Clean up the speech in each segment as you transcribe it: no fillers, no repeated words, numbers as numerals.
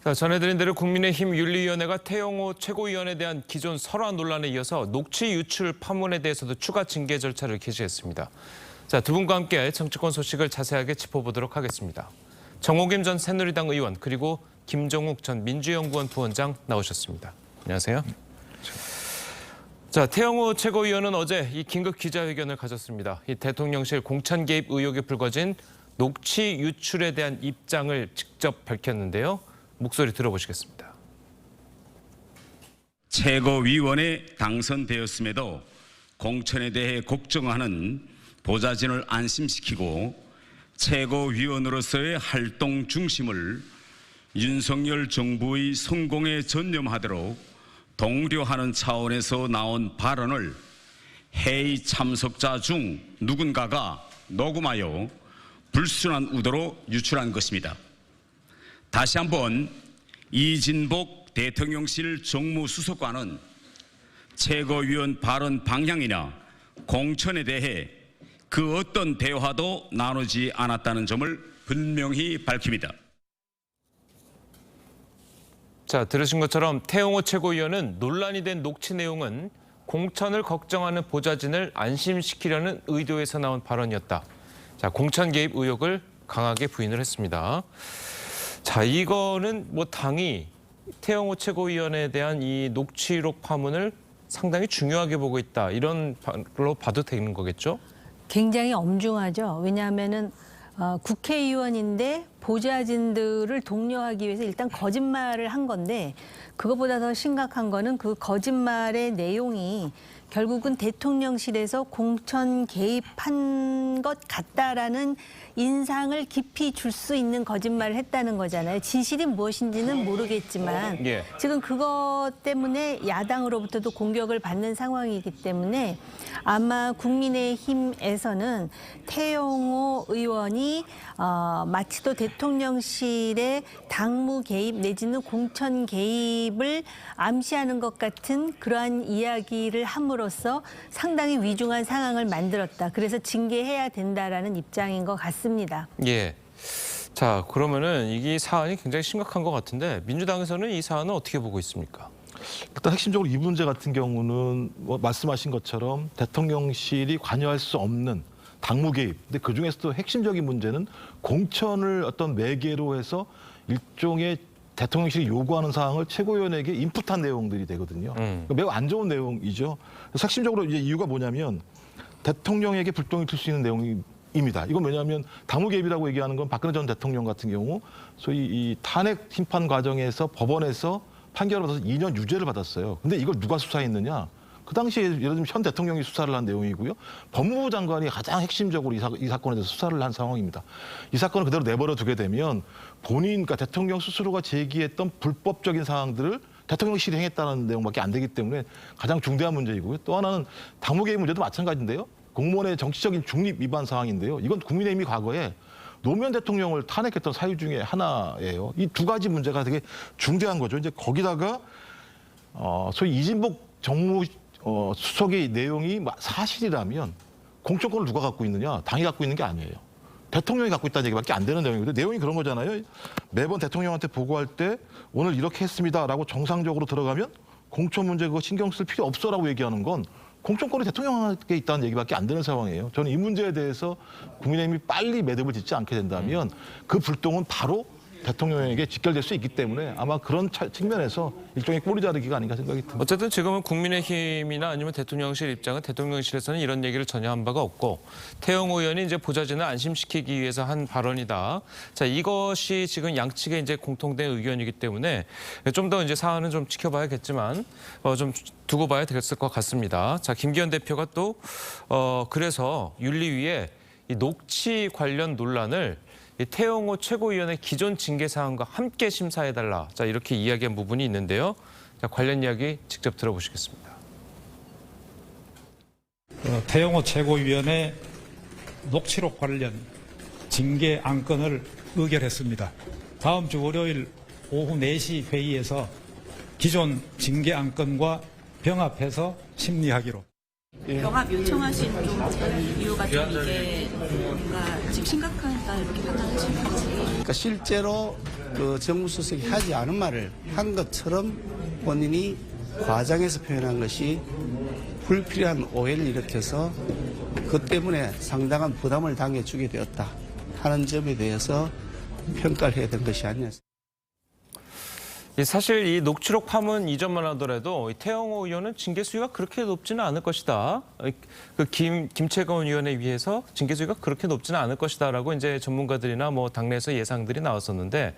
자, 전해드린 대로 국민의힘 윤리위원회가 태영호 최고위원에 대한 기존 설화 논란에 이어서 녹취 유출 파문에 대해서도 추가 징계 절차를 개시했습니다. 자, 두 분과 함께 정치권 소식을 자세하게 짚어보도록 하겠습니다. 정호김 전 새누리당 의원 그리고 김종욱 전 민주연구원 부원장 나오셨습니다. 안녕하세요. 자, 태영호 최고위원은 어제 이 긴급 기자회견을 가졌습니다. 이 대통령실 공천 개입 의혹이 불거진 녹취 유출에 대한 입장을 직접 밝혔는데요. 목소리 들어보시겠습니다. 최고위원에 당선되었음에도 공천에 대해 걱정하는 보좌진을 안심시키고 최고위원으로서의 활동 중심을 윤석열 정부의 성공에 전념하도록 독려하는 차원에서 나온 발언을 회의 참석자 중 누군가가 녹음하여 불순한 의도로 유출한 것입니다. 다시 한번 이진복 대통령실 정무수석관은 최고위원 발언 방향이나 공천에 대해 그 어떤 대화도 나누지 않았다는 점을 분명히 밝힙니다. 자, 들으신 것처럼 태영호 최고위원은 논란이 된 녹취 내용은 공천을 걱정하는 보좌진을 안심시키려는 의도에서 나온 발언이었다. 자, 공천 개입 의혹을 강하게 부인을 했습니다. 자, 이거는 뭐 당이 태영호 최고위원에 대한 이 녹취록 파문을 상당히 중요하게 보고 있다. 이런 걸로 봐도 되는 거겠죠? 굉장히 엄중하죠. 왜냐하면은 국회의원인데 보좌진들을 독려하기 위해서 일단 거짓말을 한 건데 그것보다 더 심각한 거는 그 거짓말의 내용이 결국은 대통령실에서 공천 개입한 것 같다라는 인상을 깊이 줄 수 있는 거짓말을 했다는 거잖아요. 진실이 무엇인지는 모르겠지만 지금 그것 때문에 야당으로부터도 공격을 받는 상황이기 때문에 아마 국민의힘에서는 태영호 의원이 마치도 대통령실의 당무 개입 내지는 공천 개입을 암시하는 것 같은 그러한 이야기를 함으로써 상당히 위중한 상황을 만들었다. 그래서 징계해야 된다라는 입장인 것 같습니다. 예. 자, 그러면은 이 사안이 굉장히 심각한 것 같은데 민주당에서는 이 사안은 어떻게 보고 있습니까? 일단 핵심적으로 이 문제 같은 경우는 뭐 말씀하신 것처럼 대통령실이 관여할 수 없는 당무 개입. 근데 그 중에서도 핵심적인 문제는 공천을 어떤 매개로 해서 일종의 대통령실이 요구하는 사항을 최고위원에게 인풋한 내용들이 되거든요. 매우 안 좋은 내용이죠. 그래서 핵심적으로 이제 이유가 뭐냐면 대통령에게 불똥이 튈 수 있는 내용입니다. 이건 왜냐하면 당무 개입이라고 얘기하는 건 박근혜 전 대통령 같은 경우 소위 이 탄핵 심판 과정에서 법원에서 판결을 받아서 2년 유죄를 받았어요. 근데 이걸 누가 수사했느냐? 그 당시에 예를 들면 현 대통령이 수사를 한 내용이고요. 법무부 장관이 가장 핵심적으로 이 사건에 대해서 수사를 한 상황입니다. 이 사건을 그대로 내버려 두게 되면 본인, 그러니까 대통령 스스로가 제기했던 불법적인 사항들을 대통령실이 행했다는 내용밖에 안 되기 때문에 가장 중대한 문제이고요. 또 하나는 당무 개입 문제도 마찬가지인데요. 공무원의 정치적인 중립 위반 사항인데요. 이건 국민의힘이 과거에 노무현 대통령을 탄핵했던 사유 중에 하나예요. 이 두 가지 문제가 되게 중대한 거죠. 이제 거기다가 소위 이진복 수석의 내용이 사실이라면 공천권을 누가 갖고 있느냐? 당이 갖고 있는 게 아니에요. 대통령이 갖고 있다는 얘기밖에 안 되는 내용이거든요. 내용이 그런 거잖아요. 매번 대통령한테 보고할 때 오늘 이렇게 했습니다라고 정상적으로 들어가면 공천 문제 그거 신경 쓸 필요 없어라고 얘기하는 건 공천권이 대통령에게 있다는 얘기밖에 안 되는 상황이에요. 저는 이 문제에 대해서 국민의힘이 빨리 매듭을 짓지 않게 된다면 그 불똥은 바로 대통령에게 직결될 수 있기 때문에 아마 그런 측면에서 일종의 꼬리 자르기가 아닌가 생각이 듭니다. 어쨌든 지금은 국민의힘이나 아니면 대통령실 입장은 대통령실에서는 이런 얘기를 전혀 한 바가 없고 태영호 의원이 이제 보좌진을 안심시키기 위해서 한 발언이다. 자, 이것이 지금 양측의 이제 공통된 의견이기 때문에 좀 더 이제 사안은 좀 지켜봐야겠지만 좀 두고 봐야 됐을 것 같습니다. 자, 김기현 대표가 또 그래서 윤리위에 이 녹취 관련 논란을 태영호 최고위원의 기존 징계 사항과 함께 심사해달라. 자, 이렇게 이야기한 부분이 있는데요. 자, 관련 이야기 직접 들어보시겠습니다. 태영호 최고위원의 녹취록 관련 징계 안건을 의결했습니다. 다음 주 월요일 오후 4시 회의에서 기존 징계 안건과 병합해서 심리하기로. 병합 요청하신 좀 이유가 좀 이게 뭔가 지금 심각하다 이렇게 판단하신 건지. 그러니까 실제로 그 정무수석이 하지 않은 말을 한 것처럼 본인이 과장해서 표현한 것이 불필요한 오해를 일으켜서 그 때문에 상당한 부담을 당해주게 되었다 하는 점에 대해서 평가를 해야 된 것이 아니었습니다. 사실 이 녹취록 파문 이전만 하더라도 이 태영호 의원은 징계 수위가 그렇게 높지는 않을 것이다. 그 김채건 의원에 비해서 징계 수위가 그렇게 높지는 않을 것이다라고 이제 전문가들이나 뭐 당내에서 예상들이 나왔었는데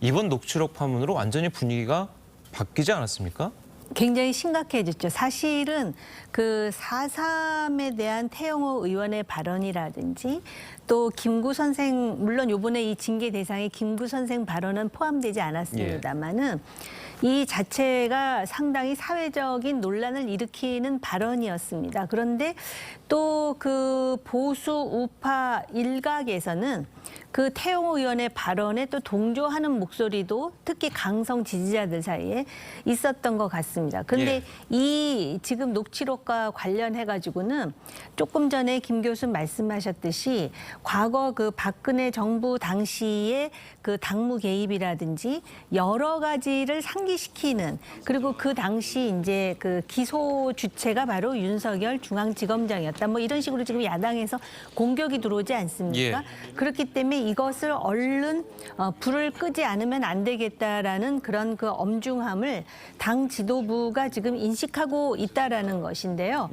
이번 녹취록 파문으로 완전히 분위기가 바뀌지 않았습니까? 굉장히 심각해졌죠. 사실은 그 4.3에 대한 태영호 의원의 발언이라든지 또 김구 선생, 물론 요번에 이 징계 대상에 김구 선생 발언은 포함되지 않았습니다만은 이 자체가 상당히 사회적인 논란을 일으키는 발언이었습니다. 그런데 또 그 보수 우파 일각에서는 그 태영호 의원의 발언에 또 동조하는 목소리도 특히 강성 지지자들 사이에 있었던 것 같습니다. 그런데 이 지금 녹취록과 관련해 가지고는 조금 전에 김 교수 말씀하셨듯이 과거 그 박근혜 정부 당시에 그 당무 개입이라든지 여러 가지를 상기시키는, 그리고 그 당시 이제 그 기소 주체가 바로 윤석열 중앙지검장이었다. 뭐 이런 식으로 지금 야당에서 공격이 들어오지 않습니까? 그렇기 때문에 이것을 얼른 불을 끄지 않으면 안 되겠다라는 그런 그 엄중함을 당 지도부가 지금 인식하고 있다라는 것인데요.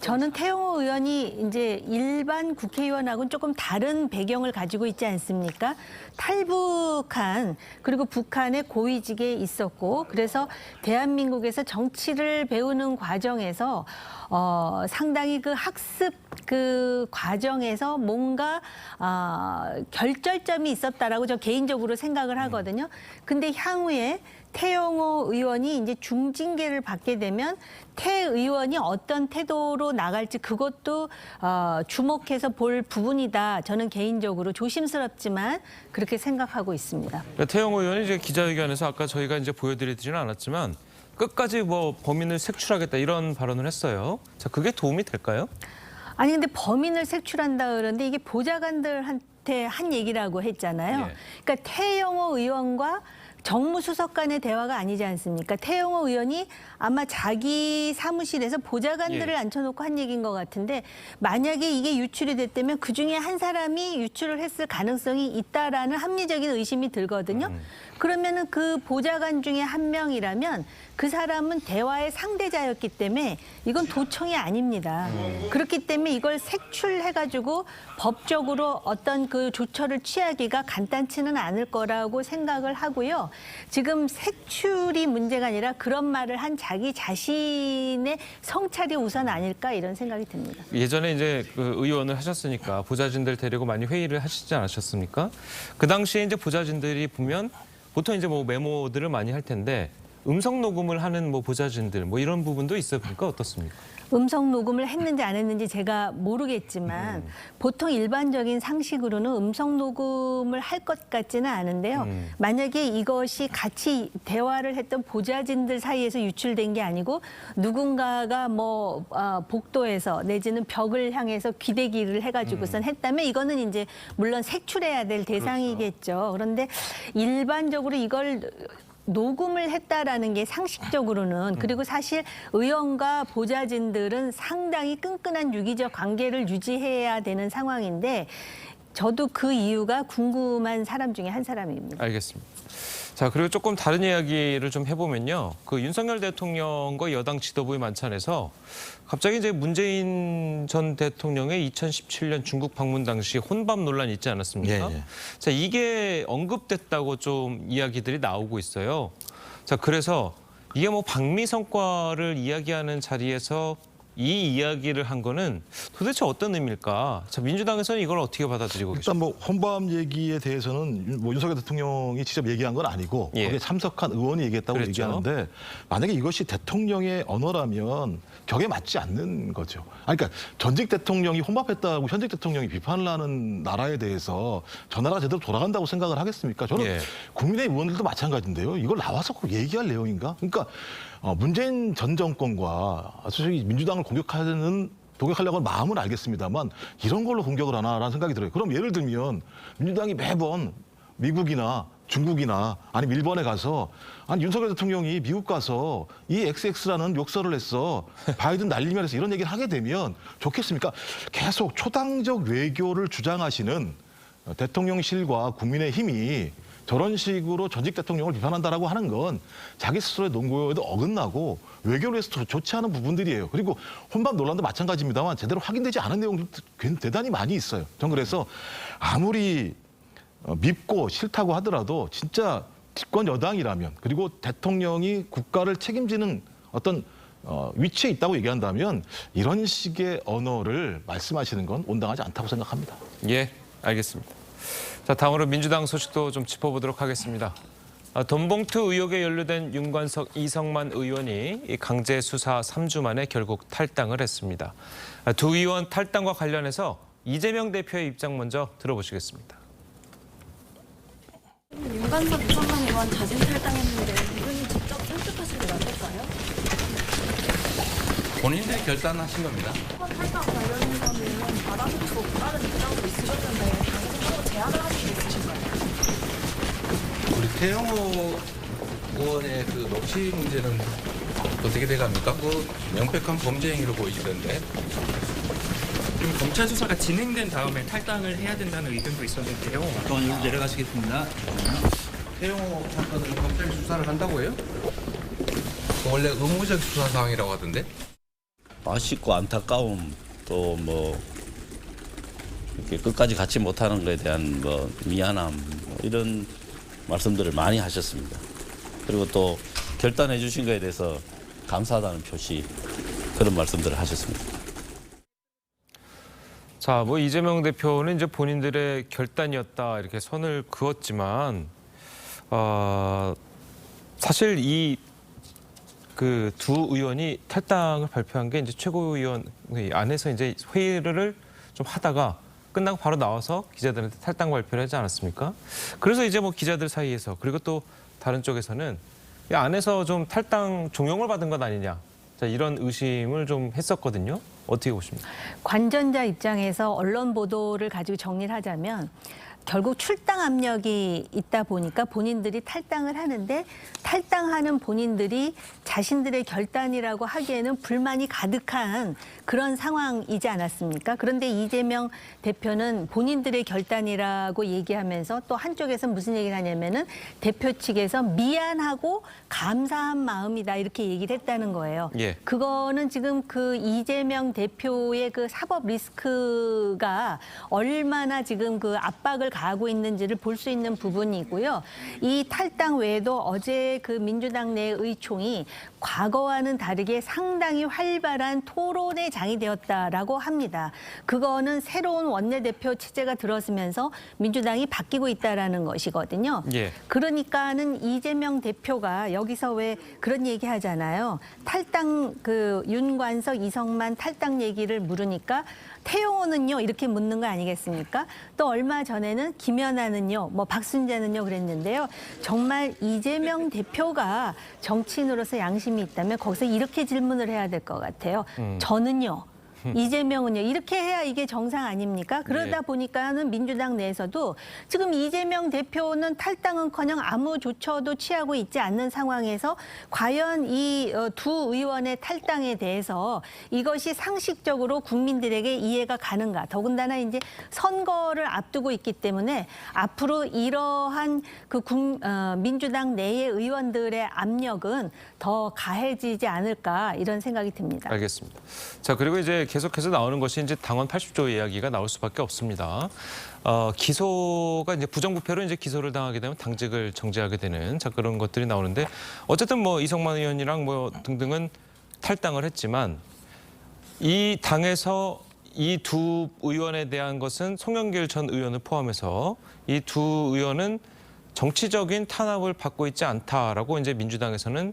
저는 태영호 의원이 이제 일반 국회의원하고는 조금 다른 배경을 가지고 있지 않습니까? 탈북한, 그리고 북한의 고위직에 있었고, 그래서 대한민국에서 정치를 배우는 과정에서 상당히 그 학습 그 과정에서 뭔가 결절점이 있었다라고 저 개인적으로 생각을 하거든요. 근데 향후에 태영호 의원이 이제 중징계를 받게 되면 태 의원이 어떤 태도로 나갈지 그것도 주목해서 볼 부분이다. 저는 개인적으로 조심스럽지만 그렇게 생각하고 있습니다. 태영호 의원이 이제 기자회견에서 아까 저희가 이제 보여드리지는 않았지만 끝까지 뭐 범인을 색출하겠다 이런 발언을 했어요. 자, 그게 도움이 될까요? 아니 근데 범인을 색출한다 그러는데 이게 보좌관들한테 한 얘기라고 했잖아요. 그러니까 태영호 의원과 정무수석 간의 대화가 아니지 않습니까? 태영호 의원이 아마 자기 사무실에서 보좌관들을 앉혀놓고 한 얘기인 것 같은데, 만약에 이게 유출이 됐다면 그중에 한 사람이 유출을 했을 가능성이 있다라는 합리적인 의심이 들거든요. 그러면은 그 보좌관 중에 한 명이라면 그 사람은 대화의 상대자였기 때문에 이건 도청이 아닙니다. 그렇기 때문에 이걸 색출해가지고 법적으로 어떤 그 조처를 취하기가 간단치는 않을 거라고 생각을 하고요. 지금 색출이 문제가 아니라 그런 말을 한 자기 자신의 성찰이 우선 아닐까 이런 생각이 듭니다. 예전에 이제 그 의원을 하셨으니까 보좌진들 데리고 많이 회의를 하시지 않으셨습니까? 그 당시에 이제 보좌진들이 보면 보통 이제 뭐 메모들을 많이 할 텐데 음성 녹음을 하는 뭐 보좌진들 뭐 이런 부분도 있어 보니까 어떻습니까? 음성 녹음을 했는지 안 했는지 제가 모르겠지만 보통 일반적인 상식으로는 음성 녹음을 할 것 같지는 않은데요. 만약에 이것이 같이 대화를 했던 보좌진들 사이에서 유출된 게 아니고 누군가가 뭐 복도에서 내지는 벽을 향해서 귀대기를 해가지고선 했다면 이거는 이제 물론 색출해야 될 대상이겠죠. 그런데 일반적으로 이걸 녹음을 했다라는 게 상식적으로는, 그리고 사실 의원과 보좌진들은 상당히 끈끈한 유기적 관계를 유지해야 되는 상황인데 저도 그 이유가 궁금한 사람 중에 한 사람입니다. 알겠습니다. 자, 그리고 조금 다른 이야기를 좀 해보면요. 그 윤석열 대통령과 여당 지도부의 만찬에서 갑자기 이제 문재인 전 대통령의 2017년 중국 방문 당시 혼밥 논란이 있지 않았습니까? 자, 이게 언급됐다고 좀 이야기들이 나오고 있어요. 자, 그래서 이게 뭐 방미 성과를 이야기하는 자리에서 이 이야기를 한 거는 도대체 어떤 의미일까? 자, 민주당에서는 이걸 어떻게 받아들이고 계십니까? 일단 뭐 혼밥 얘기에 대해서는 뭐 윤석열 대통령이 직접 얘기한 건 아니고 거기에 참석한 의원이 얘기했다고 얘기하는데, 만약에 이것이 대통령의 언어라면 격에 맞지 않는 거죠. 아니, 그러니까 전직 대통령이 혼밥했다고 현직 대통령이 비판을 하는 나라에 대해서 저 나라가 제대로 돌아간다고 생각을 하겠습니까? 저는 국민의힘 의원들도 마찬가지인데요. 이걸 나와서 꼭 얘기할 내용인가? 그러니까 문재인 전 정권과 솔직히 민주당을 공격하려고 하는 마음은 알겠습니다만 이런 걸로 공격을 하나라는 생각이 들어요. 그럼 예를 들면 민주당이 매번 미국이나 중국이나 아니면 일본에 가서 아니 윤석열 대통령이 미국 가서 이 XX라는 욕설을 했어. 바이든 날리면 해서 이런 얘기를 하게 되면 좋겠습니까? 계속 초당적 외교를 주장하시는 대통령실과 국민의힘이 저런 식으로 전직 대통령을 비판한다라고 하는 건 자기 스스로의 논거에도 어긋나고 외교를 해서 좋지 않은 부분들이에요. 그리고 혼밥 논란도 마찬가지입니다만 제대로 확인되지 않은 내용도 대단히 많이 있어요. 전 그래서 아무리 밉고 싫다고 하더라도 진짜 집권 여당이라면 그리고 대통령이 국가를 책임지는 어떤 위치에 있다고 얘기한다면 이런 식의 언어를 말씀하시는 건 온당하지 않다고 생각합니다. 예, 알겠습니다. 자, 다음으로 민주당 소식도 좀 짚어보도록 하겠습니다. 돈봉투 의혹에 연루된 윤관석, 이성만 의원이 이 강제 수사 3주 만에 결국 탈당을 했습니다. 두 의원 탈당과 관련해서 이재명 대표의 입장 먼저 들어보시겠습니다. 윤관석, 이성만 의원 자진 탈당했는데 이분이 직접 설득하시면 안 될까요? 본인들이 결단하신 겁니다. 탈당 관련해서는 받아들이고 다른 입장도 있으셨는데 당선으로 제안을 하신 게 있으신가요? 우리 태영호 의원의 그 녹취 문제는 어떻게 돼갑니까? 그 명백한 범죄 행위로 보이시던데. 그럼 검찰 수사가 진행된 다음에 탈당을 해야 된다는 의견도 있었는데요. 또한 여기 내려가시겠습니다. 태영호 사건을 검찰이 수사를 한다고 해요? 원래 의무적 수사 상황이라고 하던데. 아쉽고 안타까움 또 뭐 이렇게 끝까지 갖지 못하는 것에 대한 뭐 미안함 뭐 이런 말씀들을 많이 하셨습니다. 그리고 또 결단해 주신 것에 대해서 감사하다는 표시 그런 말씀들을 하셨습니다. 자, 뭐 이재명 대표는 이제 본인들의 결단이었다 이렇게 선을 그었지만 사실 이 그 두 의원이 탈당을 발표한 게 이제 최고위원회 안에서 이제 회의를 좀 하다가 끝나고 바로 나와서 기자들한테 탈당 발표를 하지 않았습니까? 그래서 이제 뭐 기자들 사이에서 그리고 또 다른 쪽에서는 이 안에서 좀 탈당 종용을 받은 것 아니냐. 자, 이런 의심을 좀 했었거든요. 어떻게 보십니까? 관전자 입장에서 언론 보도를 가지고 정리를 하자면 결국 출당 압력이 있다 보니까 본인들이 탈당을 하는데 탈당하는 본인들이 자신들의 결단이라고 하기에는 불만이 가득한 그런 상황이지 않았습니까? 그런데 이재명 대표는 본인들의 결단이라고 얘기하면서 또 한쪽에서 무슨 얘기를 하냐면은 대표 측에서 미안하고 감사한 마음이다 이렇게 얘기를 했다는 거예요. 예. 그거는 지금 그 이재명 대표의 그 사법 리스크가 얼마나 지금 그 압박을 가하고 있는지를 볼 수 있는 부분이고요. 이 탈당 외에도 어제 그 민주당 내 의총이 과거와는 다르게 상당히 활발한 토론의 장이 되었다라고 합니다. 그거는 새로운 원내대표 체제가 들어서면서 민주당이 바뀌고 있다라는 것이거든요. 예. 그러니까는 이재명 대표가 여기서 왜 그런 얘기 하잖아요. 탈당 그 윤관석, 이성만 탈당 얘기를 물으니까 태용호는요 이렇게 묻는 거 아니겠습니까? 또 얼마 전에는 김연아는요, 뭐 박순재는요 그랬는데요. 정말 이재명 대표가 정치인으로서 양심이 있다면 거기서 이렇게 질문을 해야 될 것 같아요. 저는요. 이재명은요. 이렇게 해야 이게 정상 아닙니까? 그러다 보니까는 민주당 내에서도 지금 이재명 대표는 탈당은커녕 아무 조처도 취하고 있지 않는 상황에서 과연 이 두 의원의 탈당에 대해서 이것이 상식적으로 국민들에게 이해가 가는가? 더군다나 이제 선거를 앞두고 있기 때문에 앞으로 이러한 그 민주당 내의 의원들의 압력은 더 가해지지 않을까 이런 생각이 듭니다. 알겠습니다. 자, 그리고 이제 계속해서 나오는 것이 이제 당원 80조 이야기가 나올 수밖에 없습니다. 기소가 이제 부정부패로 이제 기소를 당하게 되면 당직을 정지하게 되는 자 그런 것들이 나오는데 어쨌든 뭐 이성만 의원이랑 뭐 등등은 탈당을 했지만 이 당에서 이 두 의원에 대한 것은 송영길 전 의원을 포함해서 이 두 의원은 정치적인 탄압을 받고 있지 않다라고 이제 민주당에서는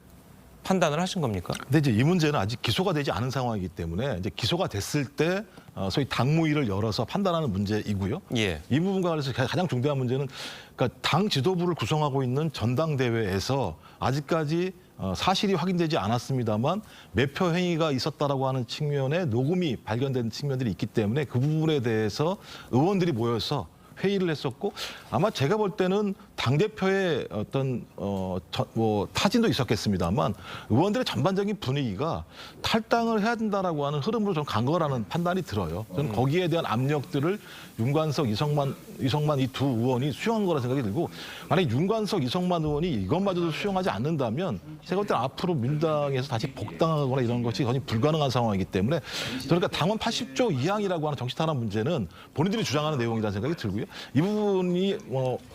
판단을 하신 겁니까? 근데 이제 이 문제는 아직 기소가 되지 않은 상황이기 때문에 이제 기소가 됐을 때 소위 당무위를 열어서 판단하는 문제이고요. 예. 이 부분과 관련해서 가장 중대한 문제는 그러니까 당 지도부를 구성하고 있는 전당대회에서 아직까지 사실이 확인되지 않았습니다만 매표 행위가 있었다라고 하는 측면에 녹음이 발견된 측면들이 있기 때문에 그 부분에 대해서 의원들이 모여서 회의를 했었고 아마 제가 볼 때는 당대표의 어떤 타진도 있었겠습니다만 의원들의 전반적인 분위기가 탈당을 해야 된다라고 하는 흐름으로 좀 간 거라는 판단이 들어요. 저는 거기에 대한 압력들을 윤관석, 이성만 이 두 의원이 수용한 거라 생각이 들고 만약 윤관석, 이성만 의원이 이것마저도 수용하지 않는다면 제가 볼 때는 앞으로 민주당에서 다시 복당하거나 이런 것이 거의 불가능한 상황이기 때문에 그러니까 당원 80조 2항이라고 하는 정치 탄압 문제는 본인들이 주장하는 내용이라는 생각이 들고요. 이 부분이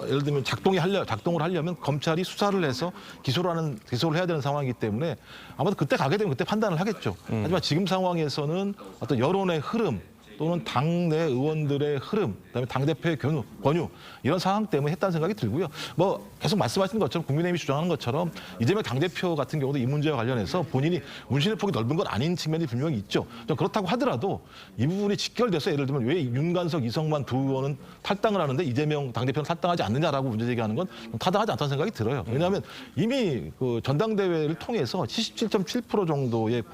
예를 들면 작동을 하려면 검찰이 수사를 해서 기소를 해야 되는 상황이기 때문에 아마도 그때 가게 되면 그때 판단을 하겠죠. 하지만 지금 상황에서는 어떤 여론의 흐름 또는 당내 의원들의 흐름, 그다음에 당대표의 권유 이런 상황 때문에 했다는 생각이 들고요. 뭐 계속 말씀하시는 것처럼 국민의힘이 주장하는 것처럼 이재명 당대표 같은 경우도 이 문제와 관련해서 본인이 문신의 폭이 넓은 건 아닌 측면이 분명히 있죠. 좀 그렇다고 하더라도 이 부분이 직결돼서 예를 들면 왜 윤관석, 이성만 두 의원은 탈당을 하는데 이재명 당대표는 탈당하지 않느냐라고 문제 제기하는 건 타당하지 않다는 생각이 들어요. 왜냐하면 이미 그 전당대회를 통해서 77.7% 정도의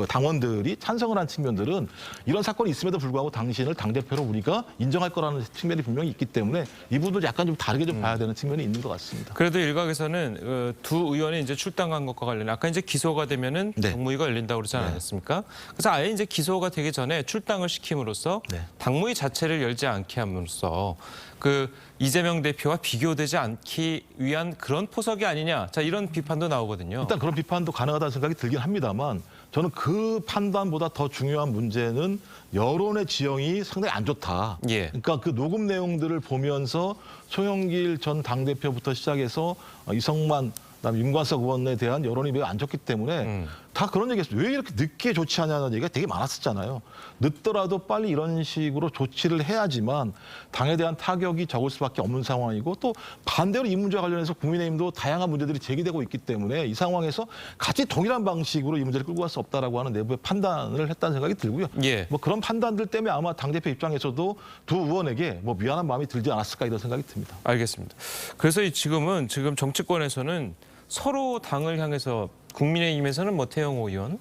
당원들이 찬성을 한 측면들은 이런 사건이 있음에도 불구하고 당신을 당대표로 우리가 인정할 거라는 측면이 분명히 있기 때문에 이 부분도 약간 좀 다르게 좀 봐야 되는 측면이 있는 것 같습니다. 그래도 일각에서는 두 의원이 이제 출당한 것과 관련해 아까 이제 기소가 되면은 네. 당무위가 열린다고 그러지 않았습니까? 그래서 아예 이제 기소가 되기 전에 출당을 시킴으로써 당무위 자체를 열지 않게 함으로써 그 이재명 대표와 비교되지 않기 위한 그런 포석이 아니냐. 자, 이런 비판도 나오거든요. 일단 그런 비판도 가능하다는 생각이 들긴 합니다만 저는 그 판단보다 더 중요한 문제는 여론의 지형이 상당히 안 좋다. 예. 그러니까 그 녹음 내용들을 보면서 송영길 전 당대표부터 시작해서 이성만 그다음에 윤관석 의원에 대한 여론이 매우 안 좋기 때문에 다 그런 얘기했어요. 왜 이렇게 늦게 조치하냐는 얘기가 되게 많았었잖아요. 늦더라도 빨리 이런 식으로 조치를 해야지만 당에 대한 타격이 적을 수밖에 없는 상황이고 또 반대로 이 문제와 관련해서 국민의힘도 다양한 문제들이 제기되고 있기 때문에 이 상황에서 같이 동일한 방식으로 이 문제를 끌고 갈 수 없다라고 하는 내부의 판단을 했다는 생각이 들고요. 예. 뭐 그런 판단들 때문에 아마 당대표 입장에서도 두 의원에게 뭐 미안한 마음이 들지 않았을까 이런 생각이 듭니다. 알겠습니다. 그래서 지금 정치권에서는 서로 당을 향해서 국민의힘에서는 뭐 태영호 의원,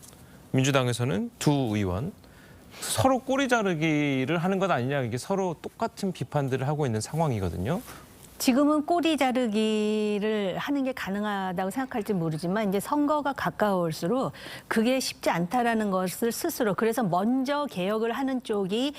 민주당에서는 두 의원 서로 꼬리 자르기를 하는 것 아니냐 이게 서로 똑같은 비판들을 하고 있는 상황이거든요. 지금은 꼬리 자르기를 하는 게 가능하다고 생각할지 모르지만 이제 선거가 가까울수록 그게 쉽지 않다라는 것을 스스로 그래서 먼저 개혁을 하는 쪽이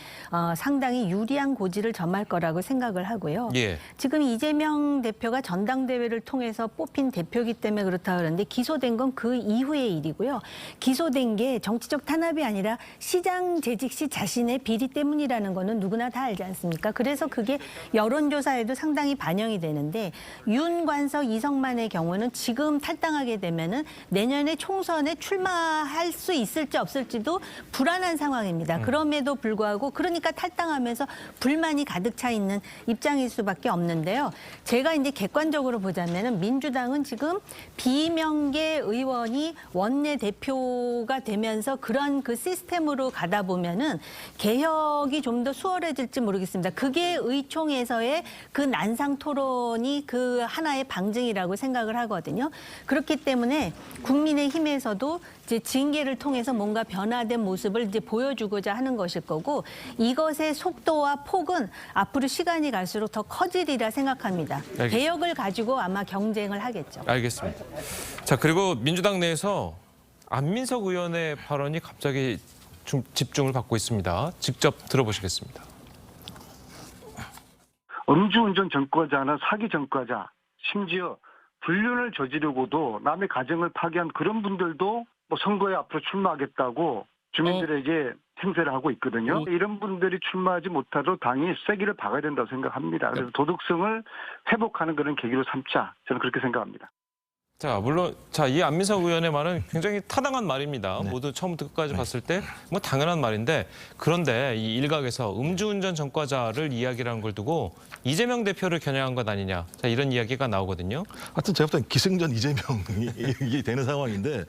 상당히 유리한 고지를 점할 거라고 생각을 하고요. 예. 지금 이재명 대표가 전당대회를 통해서 뽑힌 대표이기 때문에 그렇다 그러는데 기소된 건 그 이후의 일이고요. 기소된 게 정치적 탄압이 아니라 시장 재직 시 자신의 비리 때문이라는 거는 누구나 다 알지 않습니까? 그래서 그게 여론조사에도 상당히 반영이 되는데 윤관석, 이성만의 경우는 지금 탈당하게 되면은 내년에 총선에 출마할 수 있을지 없을지도 불안한 상황입니다. 그럼에도 불구하고 그러니까 탈당하면서 불만이 가득 차 있는 입장일 수밖에 없는데요. 제가 이제 객관적으로 보자면은 민주당은 지금 비명계 의원이 원내대표가 되면서 그런 그 시스템으로 가다 보면은 개혁이 좀 더 수월해질지 모르겠습니다. 그게 의총에서의 그 난상 토론이 그 하나의 방증이라고 생각을 하거든요. 그렇기 때문에 국민의힘에서도 이제 징계를 통해서 뭔가 변화된 모습을 이제 보여주고자 하는 것일 거고 이것의 속도와 폭은 앞으로 시간이 갈수록 더 커지리라 생각합니다. 알겠습니다. 개혁을 가지고 아마 경쟁을 하겠죠. 알겠습니다. 자, 그리고 민주당 내에서 안민석 의원의 발언이 갑자기 집중을 받고 있습니다. 직접 들어보시겠습니다. 음주운전 전과자나 사기 전과자, 심지어 불륜을 저지르고도 남의 가정을 파괴한 그런 분들도 뭐 선거에 앞으로 출마하겠다고 주민들에게 행세를 하고 있거든요. 이런 분들이 출마하지 못하도록 당이 쐐기를 박아야 된다고 생각합니다. 그래서 도덕성을 회복하는 그런 계기로 삼자. 저는 그렇게 생각합니다. 자, 물론 이 안민석 의원의 말은 굉장히 타당한 말입니다. 모두 처음부터 끝까지 봤을 때 뭐 당연한 말인데 그런데 이 일각에서 음주운전 전과자를 이야기라는 걸 두고 이재명 대표를 겨냥한 것 아니냐. 자, 이런 이야기가 나오거든요. 하여튼 제가 볼 때는 기승전 이재명이 되는 상황인데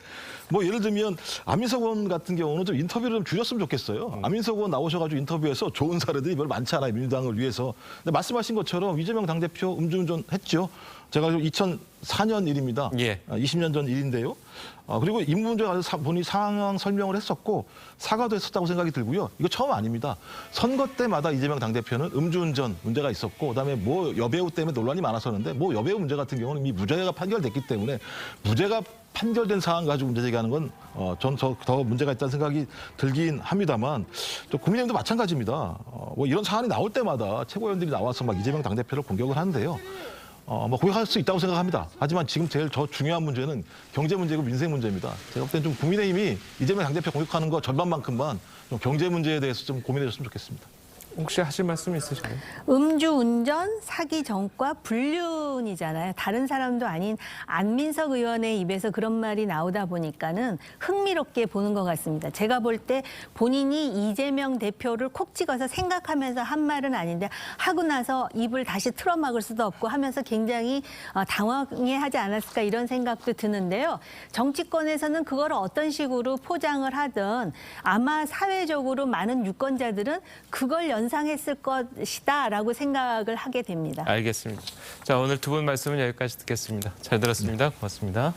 뭐 예를 들면 안민석 의원 같은 경우는 좀 인터뷰를 좀 줄였으면 좋겠어요. 안민석 의원 나오셔가지고 인터뷰에서 좋은 사례들이 별로 많지 않아요. 민주당을 위해서. 근데 말씀하신 것처럼 이재명 당대표 음주운전 했죠. 제가 2004 2014년 일입니다. 예. 20년 전 일인데요. 그리고 이 문제에 관해서 본인이 상황 설명을 했었고 사과도 했었다고 생각이 들고요. 이거 처음 아닙니다. 선거 때마다 이재명 당대표는 음주운전 문제가 있었고 그다음에 뭐 여배우 때문에 논란이 많았었는데 뭐 여배우 문제 같은 경우는 이미 무죄가 판결됐기 때문에 무죄가 판결된 사안 가지고 문제 제기하는 건 전 더 문제가 있다는 생각이 들긴 합니다만 또 국민의힘도 마찬가지입니다. 뭐 이런 사안이 나올 때마다 최고위원들이 나와서 막 이재명 당대표를 공격을 하는데요. 뭐 공격할 수 있다고 생각합니다. 하지만 지금 제일 저 중요한 문제는 경제 문제고 민생 문제입니다. 제가 볼 때는 좀 국민의힘이 이재명 당대표 공격하는 거 절반만큼만 좀 경제 문제에 대해서 좀 고민해 줬으면 좋겠습니다. 혹시 하실 말씀 있으신가요? 음주운전, 사기 전과 불륜이잖아요. 다른 사람도 아닌 안민석 의원의 입에서 그런 말이 나오다 보니까는 흥미롭게 보는 것 같습니다. 제가 볼 때 본인이 이재명 대표를 콕 찍어서 생각하면서 한 말은 아닌데 하고 나서 입을 다시 틀어막을 수도 없고 하면서 굉장히 당황해하지 않았을까 이런 생각도 드는데요. 정치권에서는 그걸 어떤 식으로 포장을 하든 아마 사회적으로 많은 유권자들은 그걸 연상했을 것이다라고 생각을 하게 됩니다. 알겠습니다. 자, 오늘 두 분 말씀은 여기까지 듣겠습니다. 잘 들었습니다. 고맙습니다.